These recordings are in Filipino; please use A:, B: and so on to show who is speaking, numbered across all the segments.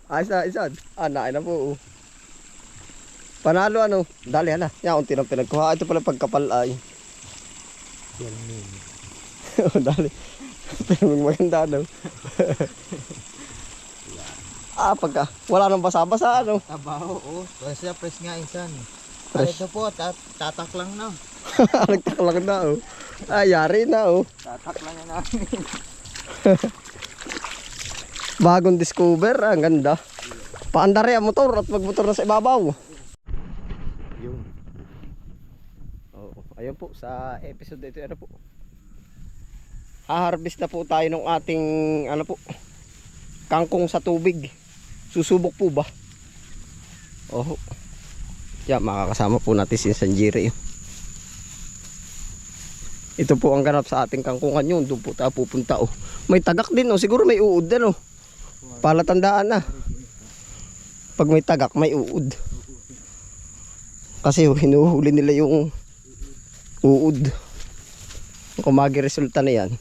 A: Ayos na, isa. Nain na po. Panalo ano. Dali hala. Yan, unti lang pinagkuha. Ito pala pagkapal ay.
B: Yan min.
A: Dali. Pero maganda ano. Pagka wala nang basa-basa ano.
B: Tabaho, oh. Kasi press nga insan.
A: Fresh.
B: Ito po, tatak lang na.
A: Nagtaklang na oh. Yari na oh.
B: Tatak lang na namin.
A: Bagong discover, ang ganda. Paandar yan motor at magmotor na sa ibabaw. Yun. Ayun po sa episode ito ano po. Haharvest na po tayo ng ating ano po, kangkong sa tubig. Susubok po ba? Yan, makakasama po natin si Sanjiri. Ito po ang ganap sa ating kangkungan yun. Doon po tayo pupunta oh. May tagak din oh. Siguro may uod din oh. Palatandaan na. Pag may tagak may uod. Kasi hinuhuli nila yung uod. Kung magi-resulta na yan.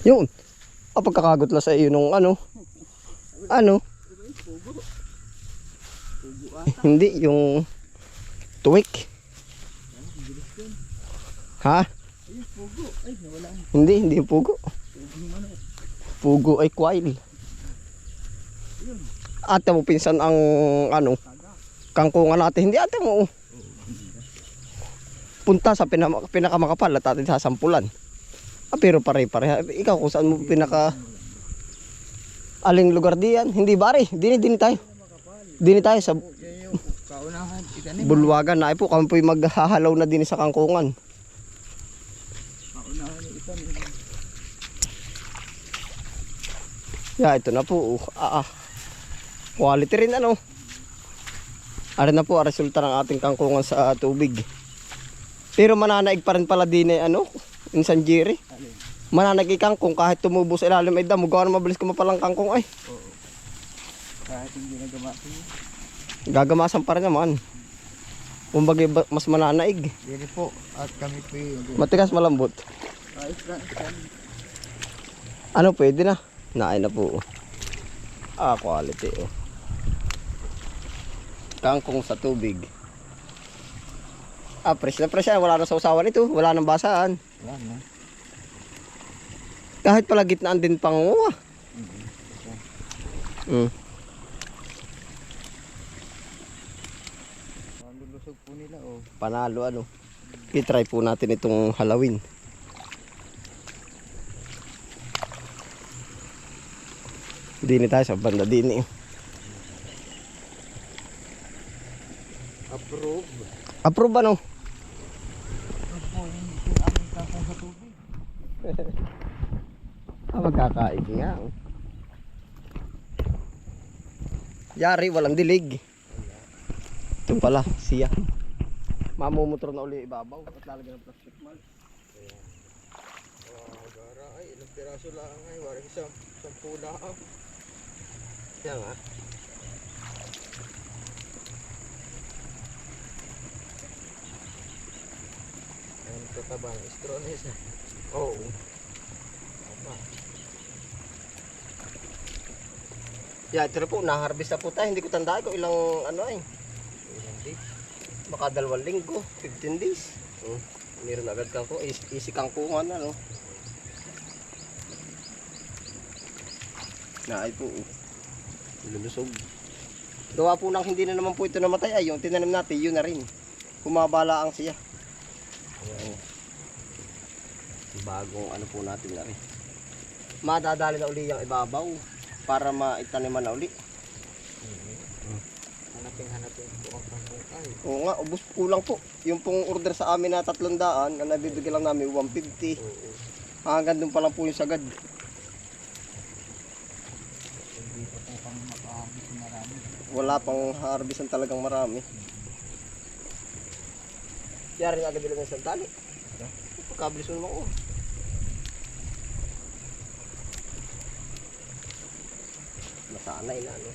A: Yun. Pagkakagot lang sa iyo nung ano. Hindi yung tuwik. Ha? Hindi yung pugo. Pugo ay quail. Ate mo pinsan ang ano, kangkungan natin. Hindi ate mo. Punta sa pinakamakapal at atin sasampulan. Pero pare-pare. Ikaw kung saan mo aling lugar diyan? Hindi bari. Dini tayo. Dini tayo sa
B: Kaunahan,
A: bulwagan na ay po. Kami po maghahalaw na din sa kangkungan.
B: kaunahan ni itanim.
A: Ito na po. Quality rin ano. Ari na po ang resulta ng ating kangkungan sa tubig. Pero mananaig pa rin pala din ano, in Sanjiri. Mananaig kangkong kahit tumubo sa ilalim ay damo. Gawa na mabilis kumapalang kangkong ay.
B: Oo. Kahit hindi nagamasin.
A: Gagamasan pa rin naman. Kumbaga mas mananaig.
B: Yan po. At kami po yun.
A: Matigas malambot.
B: Ayos lang.
A: Ano pwede na? Naay na po. Quality oh. Kangkong sa tubig. Fresh na fresh yan. Wala na sausawan ito. Wala nang basaan.
B: Wala na.
A: Kahit pala gitnaan din panguha.
B: Lulusog po nila oh.
A: Panalo ano. I-try po natin itong halawin. Dini tayo sa banda dini.
B: Approve.
A: Approve ano?
B: Ito yung aming kangkong sa tubig.
A: Magkakain nga. Yari, walang dilig. Ito pala, siya. Mamumutor na uli ibabaw at lalagyan ng plastic mark.
B: Gara ay ilang piraso lang ay. Wala isang pula.
A: Kaya nga.
B: Ang tataba ng straw na isa.
A: Oo. Ito na po, naharvest na po tayo. Hindi ko tandaan kung ilang ano ay.
B: Ilang days.
A: Baka 2 linggo, 15 days. Meron agad kangkong, easy kangkungan ano. Naay po. Lulusog. Gawa po nang hindi na naman po ito namatay ay yung tinanim natin, yun na rin. Kumabala ang siya. Ayan. Bagong ano po natin na rin. Madadali na uli yung ibabaw para maitaniman na uli.
B: Hanapin po ang kangkong ay.
A: Oo nga, ubos kulang po. Yung pong order sa amin na 300, na nabibigyan lang namin 150.
B: Oo.
A: Hanggang doon pa lang po yung sagad.
B: Hindi pa po kami makahabis marami.
A: Wala pang harvestan talagang marami. Yari nga agad lang ng isang tali. Pagkabilis mo naman ko. Nasanay na ano.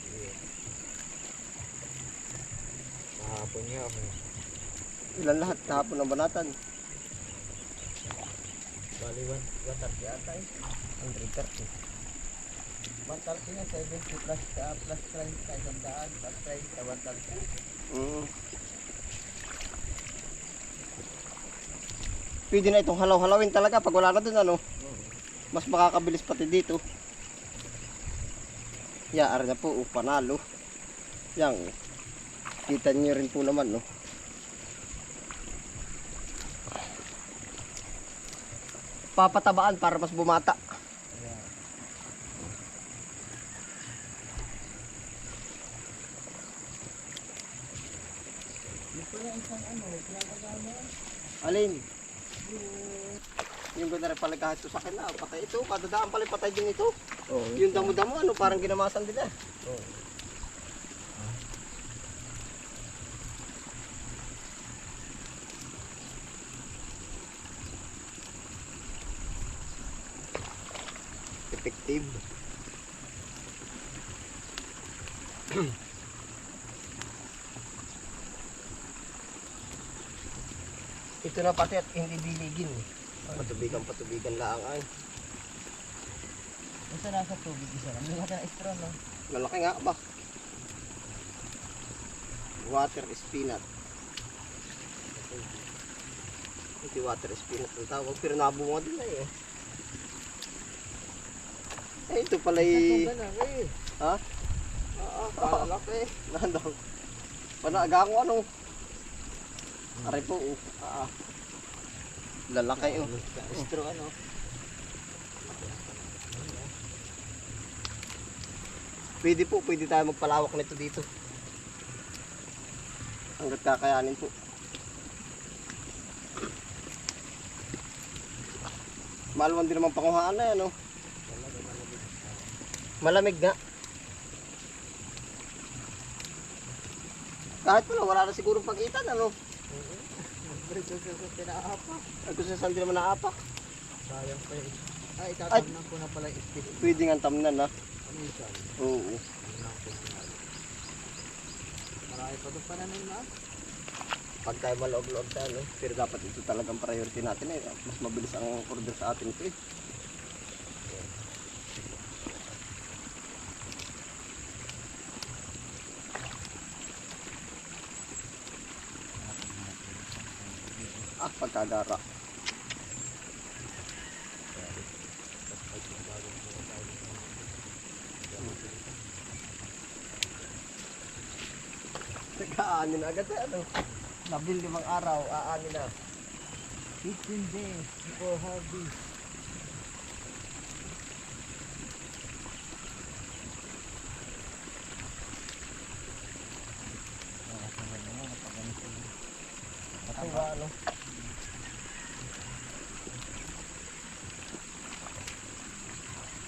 B: Kahapon niya ako.
A: Ilan lahat kahapon ng banatan?
B: Bali 130 ata eh.
A: 130.
B: 130 na 70 plus 30 isang daan plus 30 130.
A: Mm. Pwede na itong halaw-halawin talaga pag wala na dun ano. Mas makakabilis pati dito. Yaar na po, panalo. Yang, kita nyo rin po naman, no? Papatabaan para mas bumata.
B: Ayan. Yung pala isang pinapagama.
A: Alin? Yung ganda rin pala kahit sa akin na, patay ito. Kadadaan pala patay din ito.
B: Oo.
A: Yung damo-damo, ano, parang ginamasan din eh.
B: Oo.
A: Effective. Ito na pati at hindi diligin. Patubigan lang ay.
B: Isa nasa tubig isa lang. Hindi natin na extra no.
A: Lalaki nga ba? Water spinach. Ito water spinach ang tawag. Pero nabunga din na eh. Eh ito pala
B: eh.
A: Ha? Lalaki. Nandaw. Panaga ko ano. Aray po. Lalaki oh.
B: Extra ano.
A: Pwede tayo magpalawak nito dito. Hanggat kakayanin po. Malwan din naman panguhaan na yan, no? Malamig nga. Kahit wala na siguro pagitan, ano?
B: Dito sa pinaapak.
A: Ay, kung saan din naman naapak.
B: Sayang pa yun. Ay, tatamnan ko na pala yung stick.
A: Pwede nga tamnan, ha?
B: Ano yung sabi?
A: Oo.
B: Marami pa doon pananim na.
A: Pag tayo maloob-loob tayo, no? Pero dapat ito talagang priority natin, eh. Mas mabilis ang order sa atin ito, eh. Pagkagara. Nag-aanin agad eh, ano? 15 araw, aanin na.
B: 15 days before harvest.
A: Kasi ba, ano?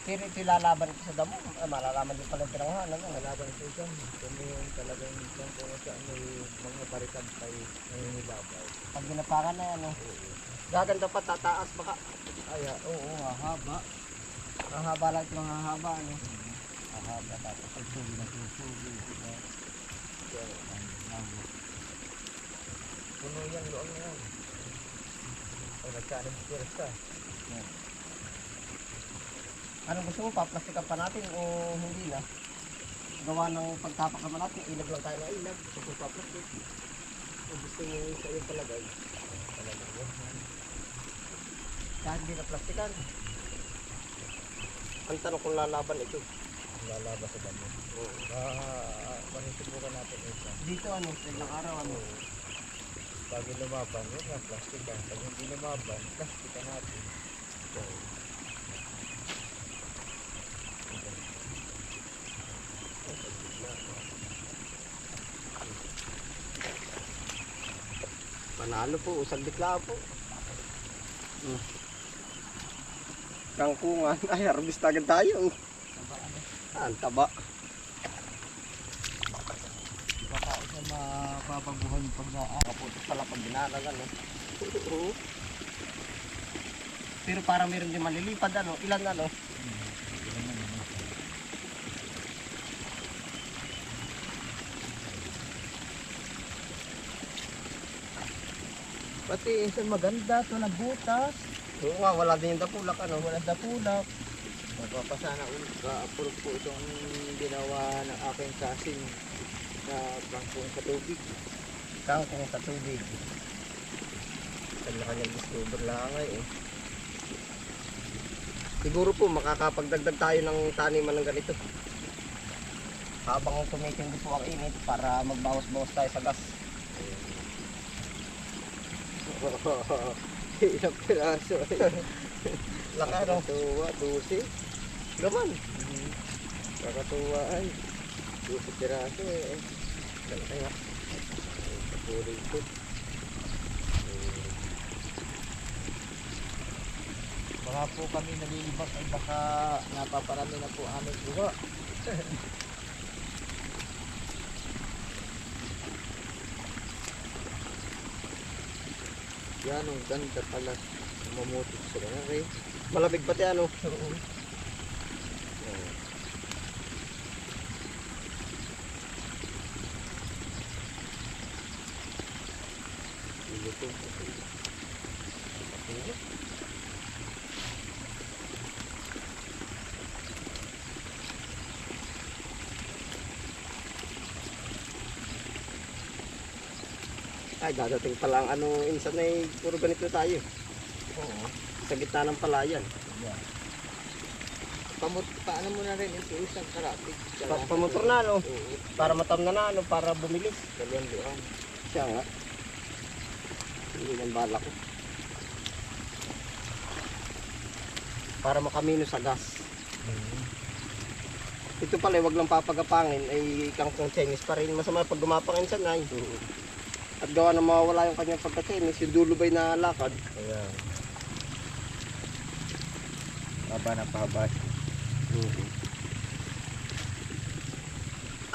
A: Pero ito lalaban ito sa damo. Malalaman din pala yung pinangahan. Ano?
B: Malaban ito dyan. Kung yung talagang isang kung saan may mga barikan tayo nangingilabaw.
A: Pag ginapangan na yan, ano? Gaganda pa, tataas baka.
B: Ay, oo, hahaba.
A: Mahaba lang ito, mahaba, ano?
B: Hahaba tapos pagsugi na susugi. Puno yan, loong yan. Pag nagkanin spirit ka.
A: Anong gusto mo, paplastikan pa natin o hindi na? Gawa ng pagtapak naman natin, ilag lang tayo na ilag. Kung paplastik. Kung gusto mo sa iyong palagay. Palagay mo. Kahit hindi na plastikan. Ang tanong kung lalaban ito.
B: Lalabas sa damo.
A: Oo.
B: Manisubukan natin ito.
A: Dito ano, ilang araw ano.
B: Pag lumaban, yun nga, plastic ka. Pag hindi lumaban, plastic ka natin.
A: Panalo po, usag dikla po. Kangkungan, ay harvest agad tayo. Ang taba.
B: Baka isa mababaguhan yung
A: Kaputo pala pag binalag ano. Oo. Pero parang meron din malilipad ano, ilan ano.
B: Pati isang maganda to na butas.
A: Oo nga, wala din yung dapulak ano.
B: Walang dapulak. Magpapasana ulit ka-approve po itong ginawa ng aking kasing na bangkong sa tubig.
A: Kangkong sa tubig. Kanya-kanyang discover lang eh. Siguro po makakapagdagdag tayo ng taniman ng ganito. Habang tumitindi po ang init para magbawas-bawas tayo sa gas.
B: Ilang piraso eh.
A: Laki ano?
B: Kakatuwa, 12.
A: Gaman.
B: Kakatuwa ay 12 piraso eh.
A: Laki nga.
B: Kapuri ito. Baka po kami nalilibak ay baka napaparami na po aming kuha. Yan, ang ganda pala. Mamutik sila na rin.
A: Malamig pati ano? Ay, dadating pala ang ano, insan ay puro ganito tayo.
B: Oo.
A: Sa gitna ng palayan.
B: Yan. Paano mo na rin ito isang karatig?
A: Pamotor na ano?
B: Oo.
A: Para matam na ano, para bumilis.
B: Dalawang doon.
A: Siya nga. Hindi ng bala ko. Para makamino sa gas. Ito pala, wag lang papagapangin, ay kangkong Chinese pa rin. Masama pag gumapangin sa nay. At gawa na mawawala yung kanyang pagka-Chinese, yung dulubay na lakad.
B: Ayan. Haba na pahaba.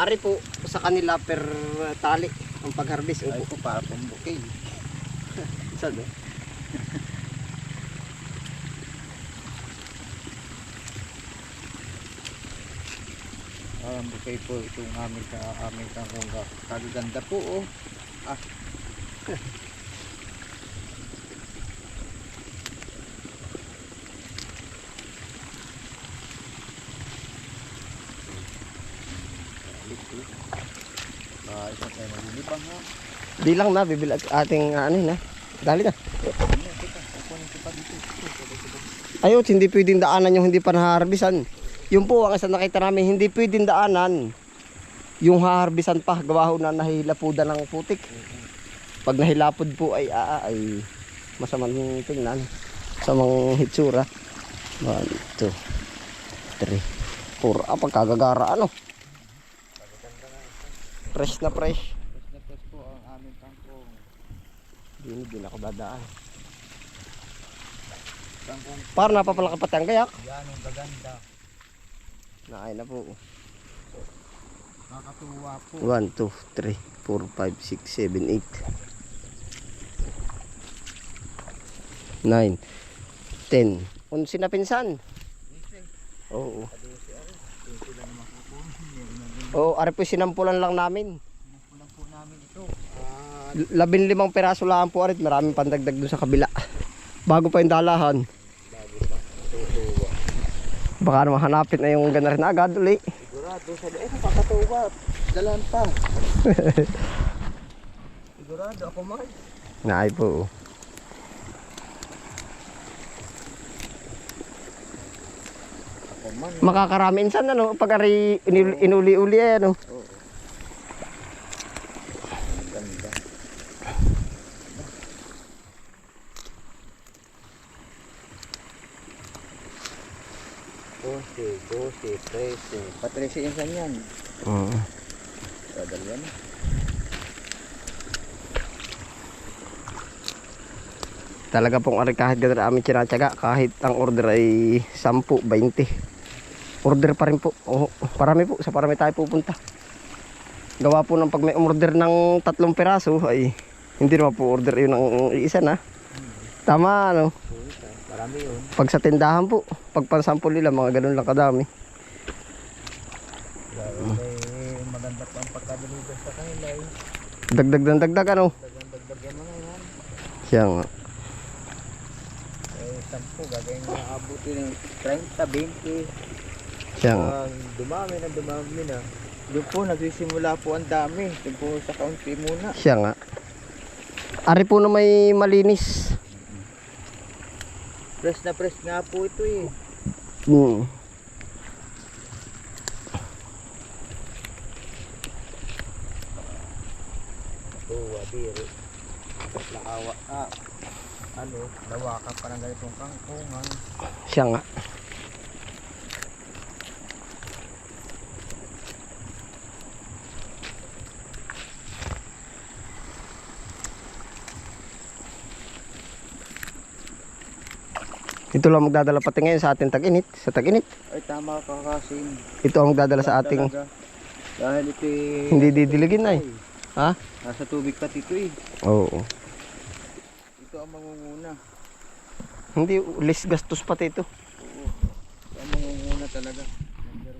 A: Ari po, sa kanila per tali ang pag-harvest.
B: Ay po para pambukay.
A: Saan eh?
B: Parang bukay po itong aming kangkong. Kagaganda po oh. Isa tayo maglilibang ha.
A: Di lang na, bibili ating ano na. Dali na. Ayot, hindi pwedeng daanan yung hindi pa naharbisan. Yung po, ang isa nakita namin, hindi pwedeng daanan yung haharbisan pa. Gawa ho na nahilapudan ng putik. Pag nahilapod po ay masamang tingnan. Masamang hitsura. 1, 2, 3, 4. Pagkagagara ano. Fresh na fresh.
B: Fresh na fresh po ang aming kangkong.
A: Hindi na ako dadaan.
B: Kangkong.
A: Para napapalaki pati ang gayak.
B: Yan ang gaganda.
A: Naay na po.
B: Nakakatuwa po.
A: 1, 2, 3, 4, 5, 6, 7, 8, 9, 10. 11 na pinsan. Oo. Oo, ari po sinampulan lang namin.
B: Sinampulan po namin ito.
A: 15 peraso lang po arit. Maraming pandagdag doon sa kabila. Bago pa yung dalahan.
B: Bago pa. Tutuwa.
A: Baka naman hanapin na yung gana rin agad uli.
B: Sigurado sa loob. Nakakatuwa. Dalan pa. Sigurado ako man.
A: Naay po.
B: Ako man.
A: Makakarami insan ano. Pag ari inuli-uli ano.
B: Oo. Ganda. 12, 13. Pa-13 insan yan.
A: Oo.
B: Dadalwa na.
A: Talaga pong ari kahit gano'n amin tinatsaga, kahit ang order ay 10, 20. Order pa rin po. Oh, parami po, sa parami tayo pupunta. Gawa po ng pag may order ng 3 peraso ay hindi naman po order yun ng isa na. Tama ano.
B: Marami yun.
A: Pag sa tindahan po, pag pansampol nila mga ganun lang kadami.
B: May maganda pa ang pagkadeliver sa kanila eh.
A: Dagdag ng dagdag ano.
B: Dagdag yan mga yan.
A: Siya nga.
B: Eh, 10, gagawin mo abutin ng 30, 20.
A: Siya nga.
B: Dumami na. Doon po, nagsisimula po ang dami. Doon po sa kaunti muna.
A: Siya nga. Ari po na may malinis.
B: Press na press nga po ito eh.
A: Hmm.
B: Wabiri. Nakawa nawakan pa ng ganitong kangkungan.
A: Siya nga. Ito lang magdadala pati ngayon sa ating tag-init. Sa tag-init.
B: Ay tama ka kasi.
A: Ito ang magdadala sa ating
B: Talaga. Dahil ito
A: hindi didiligin na eh. Ha?
B: Nasa tubig ka ito eh.
A: Oo.
B: Ito ang mangunguna.
A: Hindi, less gastos pati ito.
B: Oo. Ito ang mangunguna talaga. Number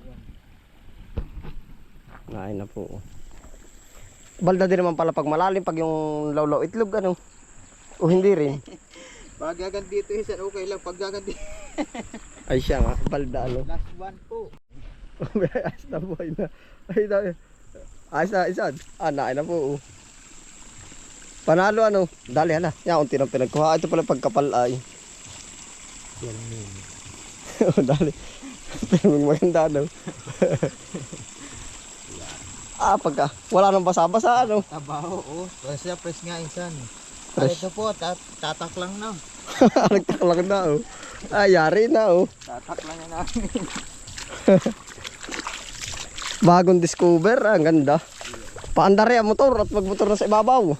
B: 1.
A: Nain na po. Balda din naman pala pag malalim, pag yung lawlaw itlog, ano? O hindi rin.
B: Pag gaganti ito isa, okay lang. Pag gaganti.
A: Ay siya nga, balda ano.
B: Last one po.
A: Ayos na buhay na. Ay dami. Ayos na, isan. Nain na po. Panalo ano. Dali hala. Yan, unti ng pinagkuha. Ito pala pagkapal ay.
B: Yan min.
A: Dali. Pero maganda daw. Pagka wala nang basa-basa ano.
B: Tabaho, oh. Kasi press nga insan.
A: Press.
B: Ito po, tatak lang na.
A: Nagtaklak na oh. Yari na oh.
B: Tatak lang na namin.
A: Bagong discover, ang ganda. Paandar yan motor at magmotor na sa ibabaw.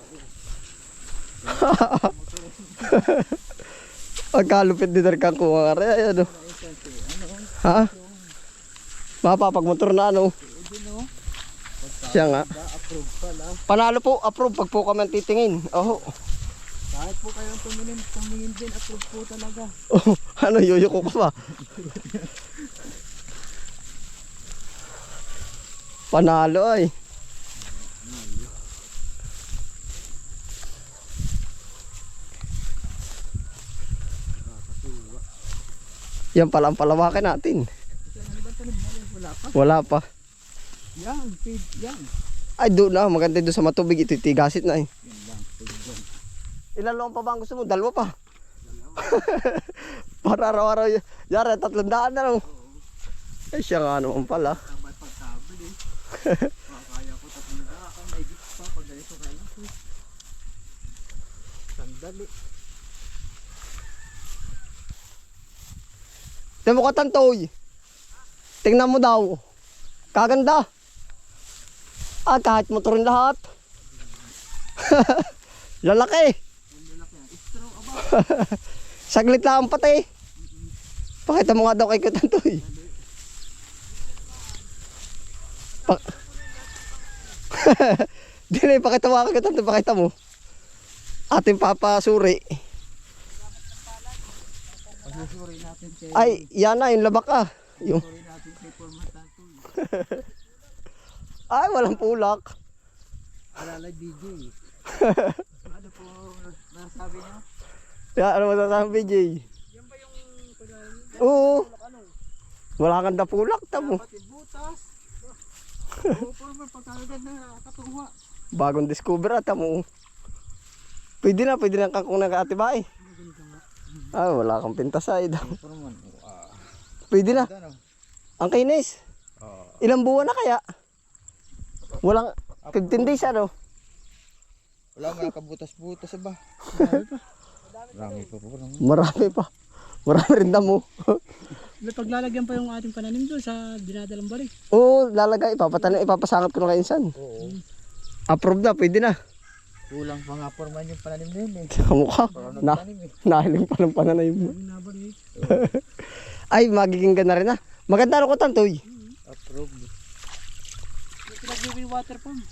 A: Pagkalupit din kang kuha ka rin, ano. Ha? Mapapagmotor na ano. Siya nga.
B: Approve pala.
A: Panalo po, approve pag po kami titingin. Oh.
B: Kahit po kayong tumingin din, approve po talaga.
A: Oh, ano yuyuko ka pa? Panalo ay. Yan pala ang palawakin natin. Wala pa.
B: Yan, feed, yan.
A: Ay doon na, maganda doon sa matubig. Ito tigasit na eh.
B: Yan lang, feed yan.
A: Ilan lang pa ba ang gusto mo? Dalawa pa. Para araw-araw. Yara, 300 na lang. Ay siya nga naman pala.
B: Sabay pagkabel eh. Kaya ko 300 ako, may git pa pag ganito kaya ko. Sandali.
A: Tingnan mo ka tantoy. Tingnan mo daw. Kaganda. Kahit motor rin lahat. Lalaki.
B: Straw aba.
A: Saglit lang pati. Pakita mo nga daw kay Kutantoy. Dili, pakita mo kay Kutantoy, pakita mo. Ating papasuri.
B: Pasusuri natin kay
A: Ay, yan na, yung labak ah. Yung...
B: Susuri natin kay Forman Tantoy.
A: Ay, walang pulak.
B: Alalay DJ. Ano po nasabi niya?
A: Ya, ano masasabi, BJ?
B: Yan ba yung
A: Oo.
B: ano?
A: Wala kang dapulak, tamo.
B: Dapat butas. Oo, Forman, pagkagad na katuwa.
A: Bagong discover at tamo. Pwede na kung nag-atibay. Wala kang pintasay daw.
B: Forman,
A: Pwede na.
B: ano?
A: Ang kinis. Ilang buwan na kaya? Walang 15 days ano?
B: Wala mga kabutas-butas ba? Marami pa po.
A: Marami pa. Marami rin damo.
C: May paglalagyan pa yung ating pananim doon sa dinadalang balik.
A: Oo, lalagay. Ipapasangat ko na kay insan.
B: Oo.
A: Approve na, pwede na.
B: Kulang pa nga Forman yung pananim na yun eh.
A: Kamukha.
B: Parang
A: Na,
B: nagtanim eh.
A: nahiling pa ng pananay mo.
C: Yung nabalik.
A: Ay, magiging ganda rin na. Maganda ano ko tantoy.
B: Approved.
C: Yung pinag-water pump.